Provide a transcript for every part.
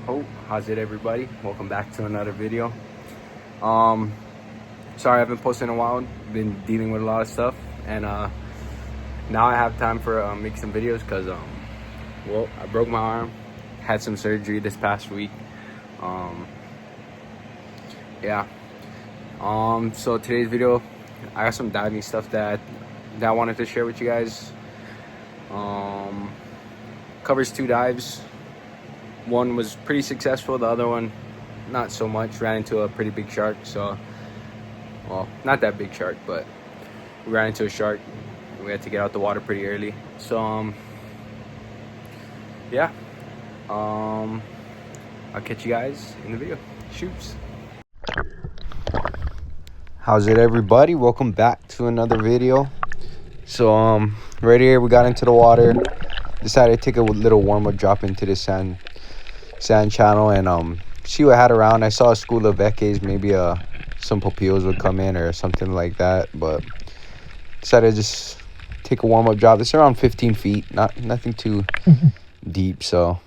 How's it, everybody? Welcome back to another video. Sorry I haven't posted in a while. Been dealing with a lot of stuff, and now I have time for make some videos because well, I broke my arm, had some surgery this past week. Yeah. So today's video, I got some diving stuff that I wanted to share with you guys. Covers 2 dives. One was pretty successful, the other one not so much. Ran into a pretty big shark. So, well, not that big shark, but we ran into a shark. We had to get out the water pretty early. So yeah, I'll catch you guys in the video. Shoots. How's it, everybody? Welcome back to another video. So right here we got into the water, decided to take a little warm-up drop into the sand channel and see what I had around. I saw a school of eques, maybe some pupillos would come in or something like that, but decided to just take a warm-up drop. It's around 15 feet, nothing too deep, so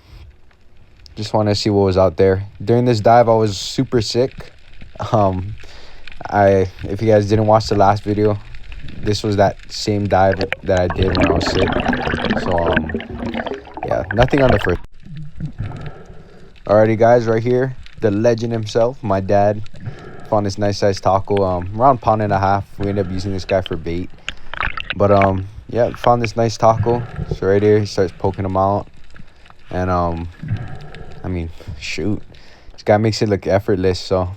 just wanted to see what was out there. During this dive I was super sick. If you guys didn't watch the last video, this was that same dive that I did when I was sick. So yeah, nothing on the first. Alrighty guys, right here, the legend himself, my dad, found this nice sized taco, around 1.5 pounds. We ended up using this guy for bait, but yeah, found this nice taco. So right here he starts poking him out, and I mean, shoot, this guy makes it look effortless. So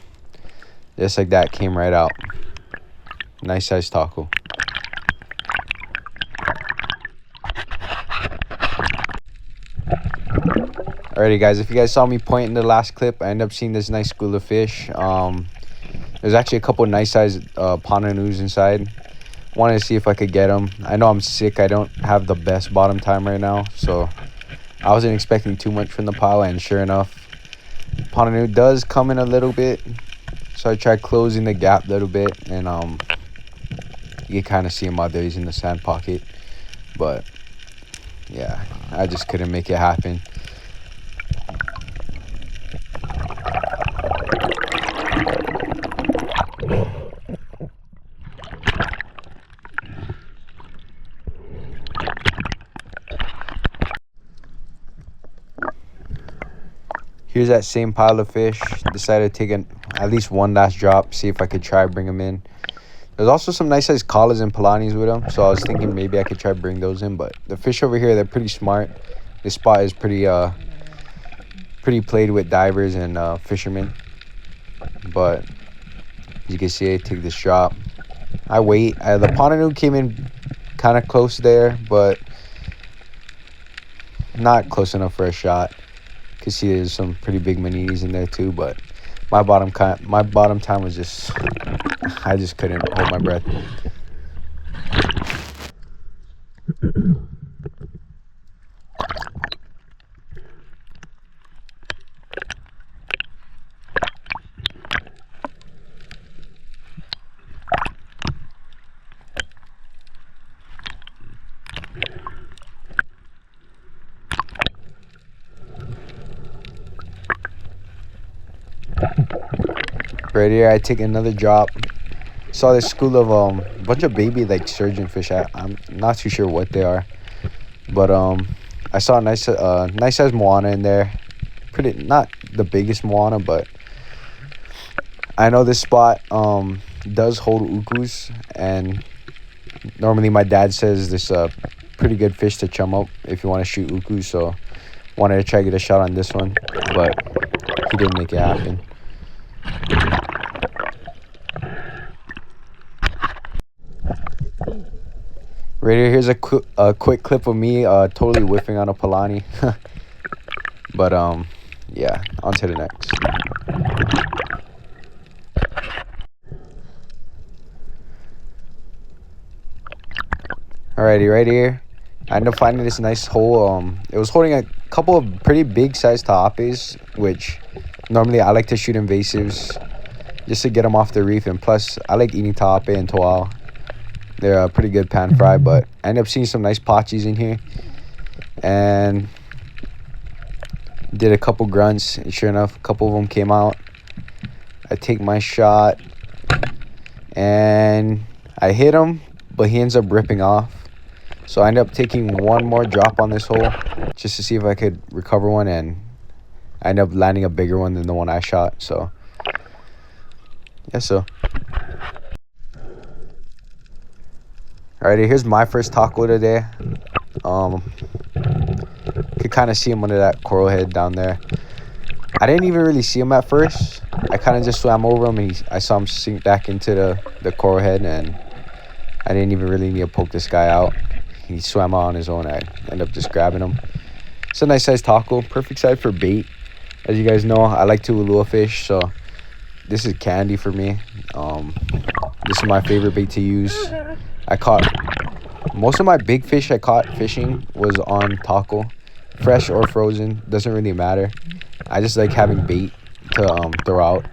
just like that, came right out. Nice sized taco. Alrighty guys, if you guys saw me point in the last clip, I ended up seeing this nice school of fish. There's actually a couple of nice sized pontoons inside. Wanted to see if I could get them. I know I'm sick, I don't have the best bottom time right now, so I wasn't expecting too much from the pile, and sure enough, pontoon does come in a little bit. So I tried closing the gap a little bit, and you can kind of see him out there. He's in the sand pocket, but yeah, I just couldn't make it happen. Here's that same pile of fish. Decided to take at least one last drop, see if I could try bring them in. There's also some nice sized collas and pilanis with them, so I was thinking maybe I could try bring those in. But the fish over here, they're pretty smart. This spot is pretty played with divers and fishermen. But as you can see, I take this drop. I wait. The pontoon came in kind of close there, but not close enough for a shot. You can see there's some pretty big maninis in there too, but my bottom time was just, I just couldn't hold my breath. Right here, I take another drop. Saw this school of bunch of baby like surgeon fish. I'm not too sure what they are, but I saw a nice size moana in there. Pretty, not the biggest moana, but I know this spot does hold ukus, and normally my dad says this pretty good fish to chum up if you want to shoot ukus. So wanted to try to get a shot on this one, but he didn't make it happen. Right here, here's a quick clip of me totally whiffing on a palani. But yeah, on to the next. Alrighty, right here, I ended up finding this nice hole. It was holding a couple of pretty big sized tapes, which normally I like to shoot invasives just to get them off the reef, and plus I like eating tape and toal. They're a pretty good pan fry, but I ended up seeing some nice pachis in here, and Did a couple grunts, and sure enough, a couple of them came out. I take my shot, and I hit him, but he ends up ripping off. So I end up taking one more drop on this hole just to see if I could recover one, and I end up landing a bigger one than the one I shot. So yeah, so alrighty, here's my first taco today. Could kind of see him under that coral head down there. I didn't even really see him at first. I kind of just swam over him, and I saw him sink back into the coral head, and I didn't even really need to poke this guy out. He swam out on his own. I ended up just grabbing him. It's a nice sized taco, perfect size for bait. As you guys know, I like to ulua fish, so this is candy for me. This is my favorite bait to use. I caught most of my big fish I caught fishing was on taco, fresh or frozen, doesn't really matter. I just like having bait to throw out,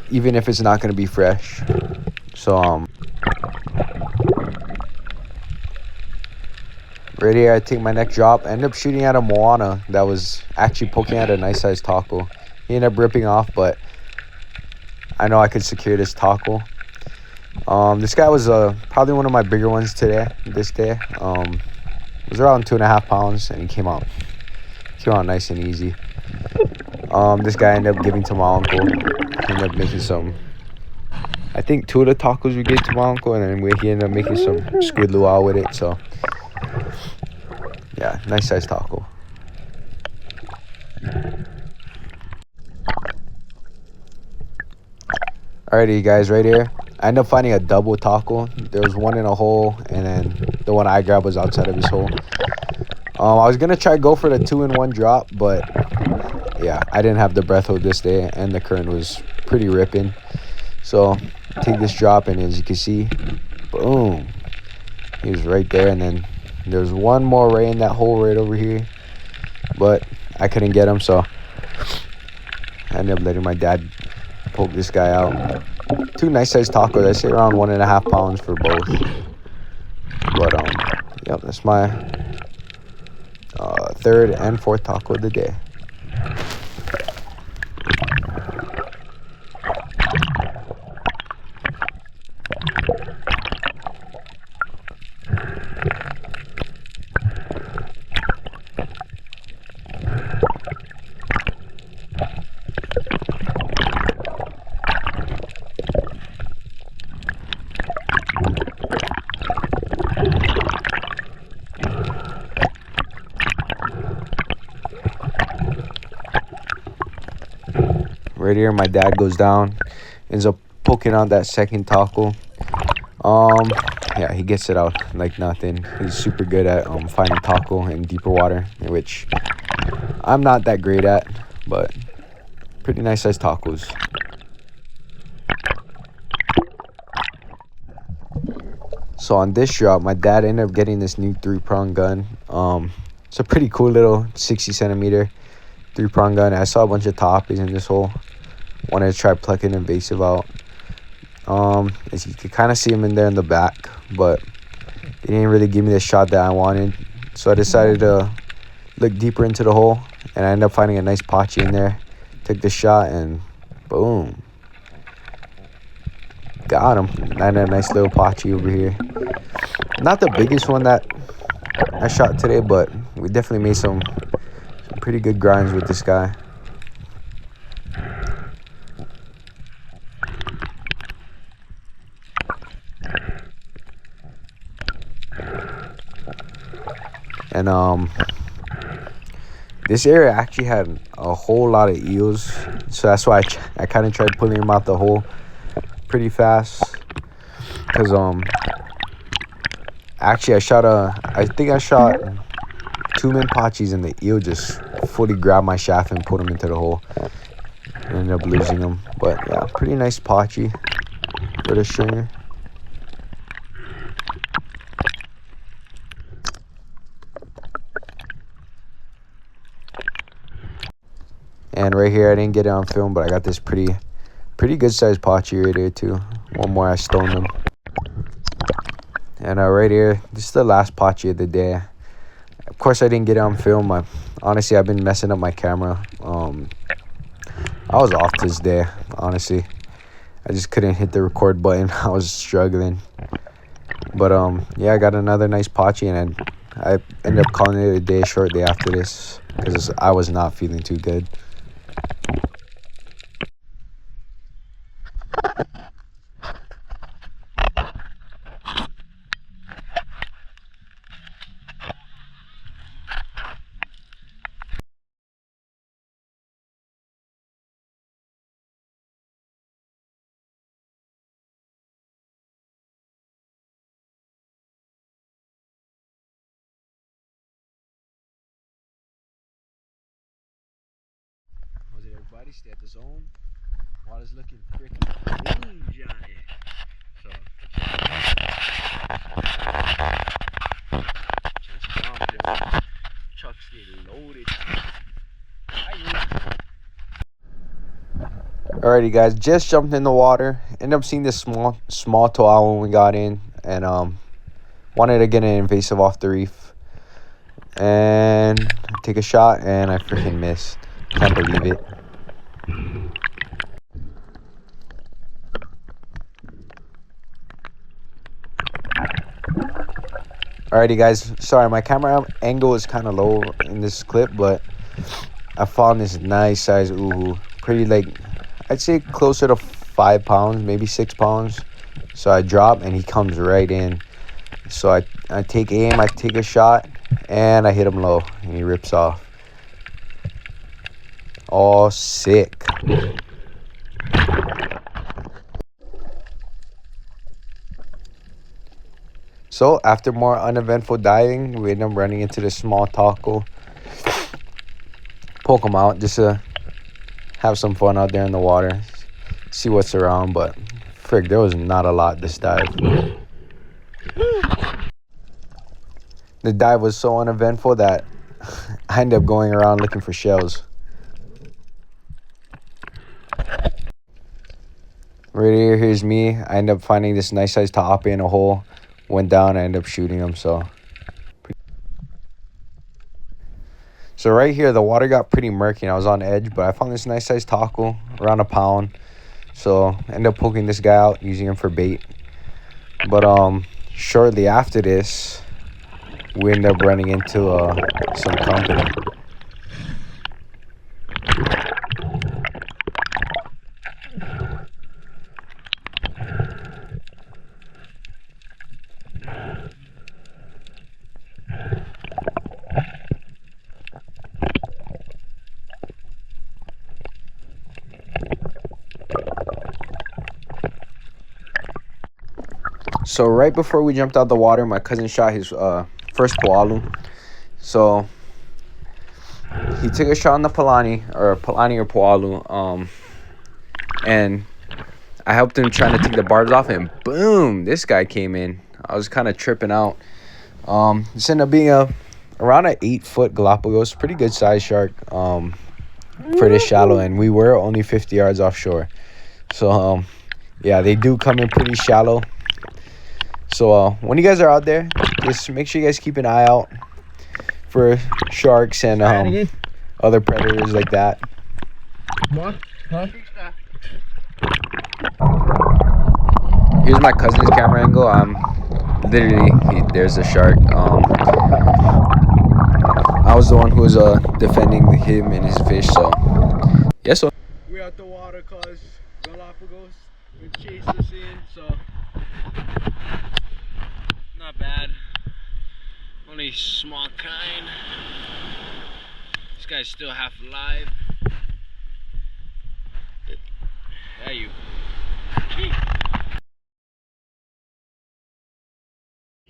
even if it's not gonna be fresh. So right here, I take my next drop. I end up shooting at a moana that was actually poking at a nice sized taco. He ended up ripping off, but I know I could secure this taco. This guy was probably one of my bigger ones this day. It was around 2.5 pounds, and he came out nice and easy. This guy ended up giving to my uncle. He ended up making some, I think 2 of the tacos we gave to my uncle, and then he ended up making some squid luau with it. So yeah, nice size taco. Alrighty guys, right here, I ended up finding a double taco. There was one in a hole, and then the one I grabbed was outside of his hole. I was gonna try go for the 2-in-1 drop, but yeah, I didn't have the breath hold this day, and the current was pretty ripping. So take this drop, and as you can see, boom, he was right there. And then there's one more right in that hole right over here, but I couldn't get him, so I ended up letting my dad poke this guy out. 2 nice sized tacos. I say around 1.5 pounds for both. But yep, that's my 3rd and 4th taco of the day. Right here, my dad goes down, ends up poking out that second taco. Yeah, he gets it out like nothing. He's super good at finding taco in deeper water, which I'm not that great at, but pretty nice sized tacos. So on this drop, my dad ended up getting this new 3-prong gun. It's a pretty cool little 60 centimeter 3-prong gun. I saw a bunch of toppies in this hole. Wanted to try plucking invasive out. As you can kind of see him in there in the back, but he didn't really give me the shot that I wanted. So I decided to look deeper into the hole, and I ended up finding a nice potchie in there. Took the shot, and boom, got him. Landed a nice little potchie over here. Not the biggest one that I shot today, but we definitely made some pretty good grinds with this guy. And this area actually had a whole lot of eels, so that's why I kind of tried pulling them out the hole pretty fast. Because actually I think I shot 2 min potchies, and the eel just fully grabbed my shaft and put him into the hole. I ended up losing him, but yeah, pretty nice potchie with a stringer. And right here, I didn't get it on film, but I got this pretty good sized potchie right here too. One more, I stoned him. And right here, this is the last potchie of the day. Of course I didn't get it on film. Honestly, I've been messing up my camera. I was off this day, honestly. I just couldn't hit the record button. I was struggling. But yeah, I got another nice potchy, and I ended up calling it a day shortly after this because I was not feeling too good. How's it, everybody? Stay at the zone. Water's looking pretty clean, Johnny. So, chances on, Johnny. Truck's getting loaded. Alrighty, guys, just jumped in the water. Ended up seeing this small toa when we got in, and wanted to get an invasive off the reef and take a shot, and I freaking missed. Can't believe it. Alrighty, guys, sorry, my camera angle is kind of low in this clip, but I found this nice size uhu. Pretty, like, I'd say closer to 5 pounds, maybe 6 pounds. So I drop and he comes right in. So I take aim, I take a shot, and I hit him low, and he rips off. Oh, sick. So after more uneventful diving, we end up running into this small taco. Poke him out just to have some fun out there in the water. See what's around, but frick, there was not a lot this dive. The dive was so uneventful that I ended up going around looking for shells. Right here, here's me. I end up finding this nice size top in a hole. Went down, I ended up shooting him. So right here, the water got pretty murky and I was on edge, but I found this nice size taco, around a pound. So ended up poking this guy out, using him for bait. But shortly after this, we ended up running into some company. So right before we jumped out the water, my cousin shot his first poalu. So he took a shot on the palani or poalu, and I helped him trying to take the barbs off, and boom, this guy came in. I was kind of tripping out. This ended up being around an 8-foot Galapagos, pretty good size shark for this shallow, and we were only 50 yards offshore. So yeah, they do come in pretty shallow. So when you guys are out there, just make sure you guys keep an eye out for sharks and other predators like that. Here's my cousin's camera angle. Literally, there's a shark. I was the one who was defending him and his fish. So yeah, so we're out the water cause Galapagos will chase us in. So not bad. Only small kind. This guy's still half alive. There you.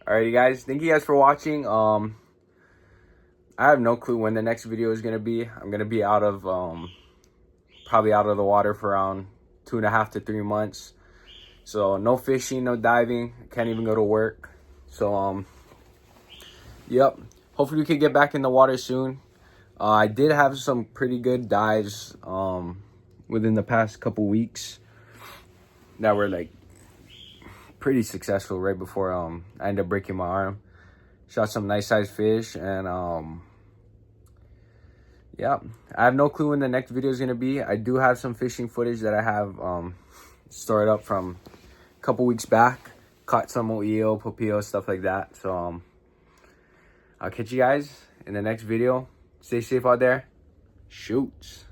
Alrighty, guys. Thank you guys for watching. I have no clue when the next video is gonna be. I'm gonna be out of probably out of the water for around 2.5 to 3 months. So no fishing, no diving. Can't even go to work. So yep. Hopefully we can get back in the water soon. I did have some pretty good dives within the past couple weeks that were like pretty successful right before I ended up breaking my arm. Shot some nice sized fish, and yeah, I have no clue when the next video is gonna be. I do have some fishing footage that I have stored up from a couple weeks back. Caught some o'eo, popio, stuff like that. So I'll catch you guys in the next video. Stay safe out there. Shoots.